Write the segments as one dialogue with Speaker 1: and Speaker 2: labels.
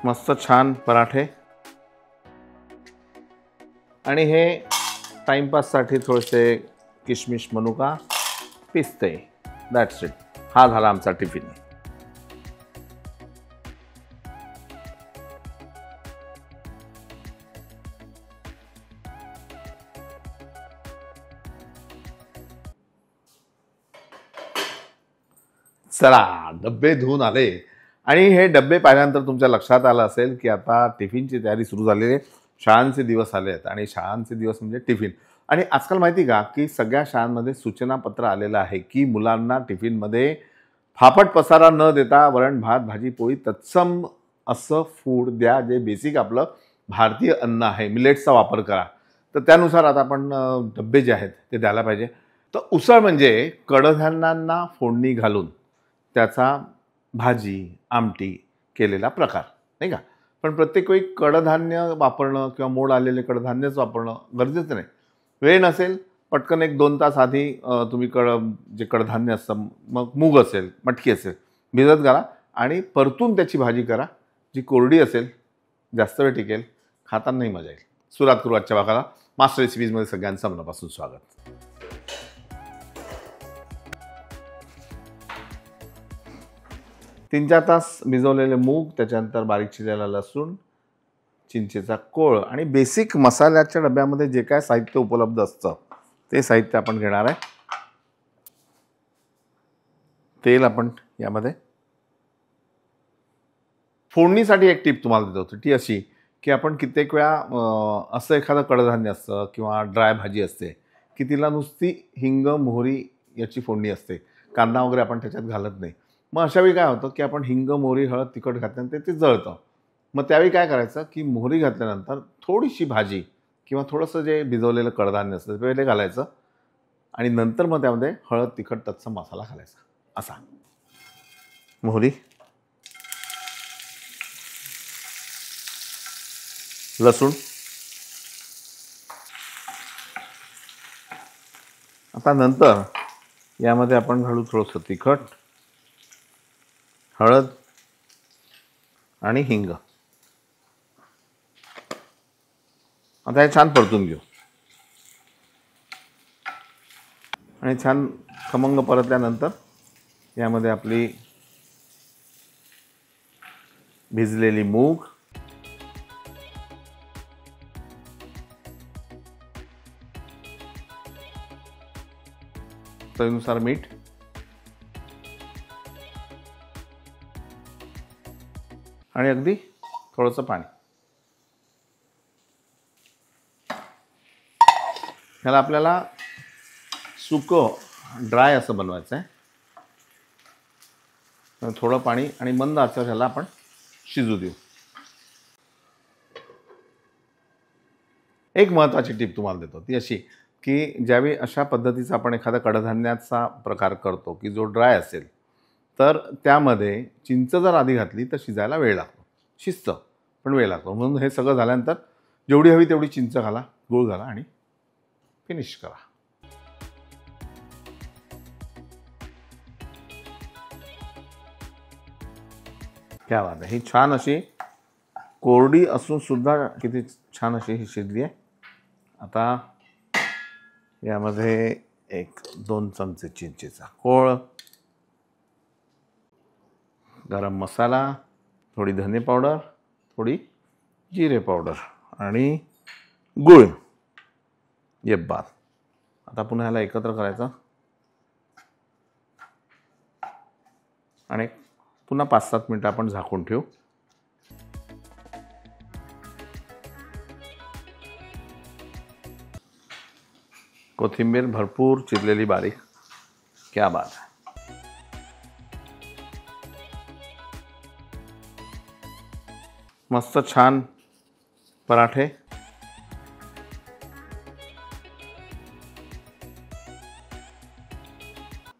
Speaker 1: मस्त छान पराठे आणि हे टाइमपाससाठी थोडेसे किशमिश मनुका पिस्ते. That's it. हा झाला आमचा टिफिन. चला डब्बे धुवून आले आणि हे डब्बे पाहिल्यानंतर तुमच्या लक्षात आलं असेल की आता टिफिनची तयारी सुरू झालेली आहे. शाळांचे दिवस आले आहेत आणि शाळांचे दिवस म्हणजे टिफिन. आणि आजकाल माहिती का की सगळ्या शाळांमध्ये सूचनापत्र आलेलं आहे की मुलांना टिफिनमध्ये फापट पसारा न देता वरण भात भाजी पोळी तत्सम असं फूड द्या, जे बेसिक आपलं भारतीय अन्न आहे. मिलेट्सचा वापर करा. तर त्यानुसार आता आपण डब्बे जे आहेत ते द्यायला पाहिजे. तर उसळ म्हणजे कडधान्यांना फोडणी घालून त्याचा भाजी आमटी केलेला प्रकार, नाही का. पण प्रत्येक वेळी कडधान्य वापरणं किंवा मोड आलेले कडधान्यच वापरणं गरजेचं नाही. वेळ नसेल पटकन 1-2 तास आधी तुम्ही जे कडधान्य असतं, मग मूग असेल मटकी असेल, भिजत घाला आणि परतून त्याची भाजी करा, जी कोरडी असेल, जास्त वेळ टिकेल, खातानाही मजा येईल. सुरुवात करू आजच्या भागाला. मास्टर रेसिपीजमध्ये सगळ्यांचं मनापासून स्वागत. 3-4 तास भिजवलेले मूग, त्याच्यानंतर बारीक चिरलेला लसूण, चिंचेचा कोळ आणि बेसिक मसाल्याच्या डब्यामध्ये जे काय साहित्य उपलब्ध असतं ते साहित्य आपण घेणार आहे. तेल आपण यामध्ये. फोडणीसाठी एक टिप तुम्हाला देतो, ती अशी की आपण कित्येक वेळा असं एखादं कडधान्य असतं किंवा ड्राय भाजी असते की तिला नुसती हिंग मोहरी याची फोडणी असते, कांदा वगैरे आपण त्याच्यात घालत नाही. मग अशावेळी काय होतं की आपण हिंग मोहरी हळद तिखट घातल्यानंतर ते जळतं. मग त्यावेळी काय करायचं की मोहरी घातल्यानंतर थोडीशी भाजी किंवा थोडंसं जे भिजवलेलं कडधान्य असतं ते पहिले घालायचं आणि नंतर मग त्यामध्ये हळद तिखट तत्सम मसाला घालायचा. असा मोहरी, लसूण. आता नंतर यामध्ये आपण घालू थोडंसं तिखट, हळद आणि हिंग. आता हे छान परतून घेऊ आणि छान खमंग परतल्यानंतर यामध्ये आपली भिजलेली मूग, चवीनुसार मीठ आणि अगदी थोडंसं पाणी. ह्याला आपल्याला सुकं ड्राय असं बनवायचं आहे. थोडं पाणी आणि मंद आचेवर ह्याला आपण शिजू देऊ. एक महत्त्वाची टीप तुम्हाला देतो, ती अशी की ज्यावेळी अशा पद्धतीचा आपण एखादा कडधान्याचा प्रकार करतो की जो ड्राय असेल, तर त्यामध्ये चिंच जर आधी घातली तर शिजायला वेळ लागतो. शिजतं पण वेळ लागतो. म्हणून हे सगळं झाल्यानंतर जेवढी हवी तेवढी चिंच घाला, गूळ घाला आणि फिनिश करा. क्या बात आहे. ही छान अशी कोरडी असून सुद्धा किती छान अशी ही शिजली आहे. आता यामध्ये 1-2 चमचे चिंचेचा कोळ, गरम मसाला, थोडी धने पावडर, थोडी जिरे पावडर आणि गूळ. ये बात. आता पुन्हा ह्याला एकत्र करायचं आणि पुन्हा 5-7 मिनिटं आपण झाकून ठेवू. कोथिंबीर भरपूर चिरलेली बारीक. क्या बात आहे. मस्त छान पराठे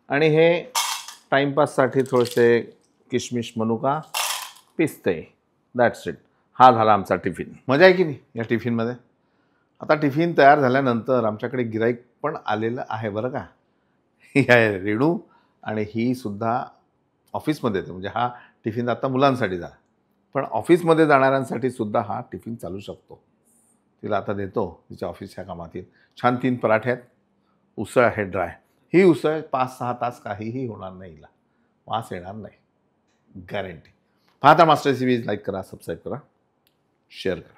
Speaker 1: आणि हे टाइमपाससाठी थोडेसे किशमिश मनुका पिस्ते. That's it. हा झाला आमचा टिफिन. मजा आहे की नाही या टिफिनमध्ये. आता टिफिन तयार झाल्यानंतर आमच्याकडे गिराईक पण आलेलं आहे बरं का. ही आहे रेणू आणि ही सुद्धा ऑफिसमध्ये येते. म्हणजे हा टिफिन आता मुलांसाठी झाला, पण ऑफिसमध्ये जाणाऱ्यांसाठी सुद्धा हा टिफिन चालू शकतो. तिला आता देतो तिच्या ऑफिसच्या कामात येईल. छान 3 पराठे आहेत, उसळ आहे ड्राय. ही उसळ 5-6 तास काहीही होणार नाही हिला. वास येणार नाही. गॅरंटी. पाहता मास्टर रेसिपीज लाईक करा, सबस्क्राईब करा, शेअर करा.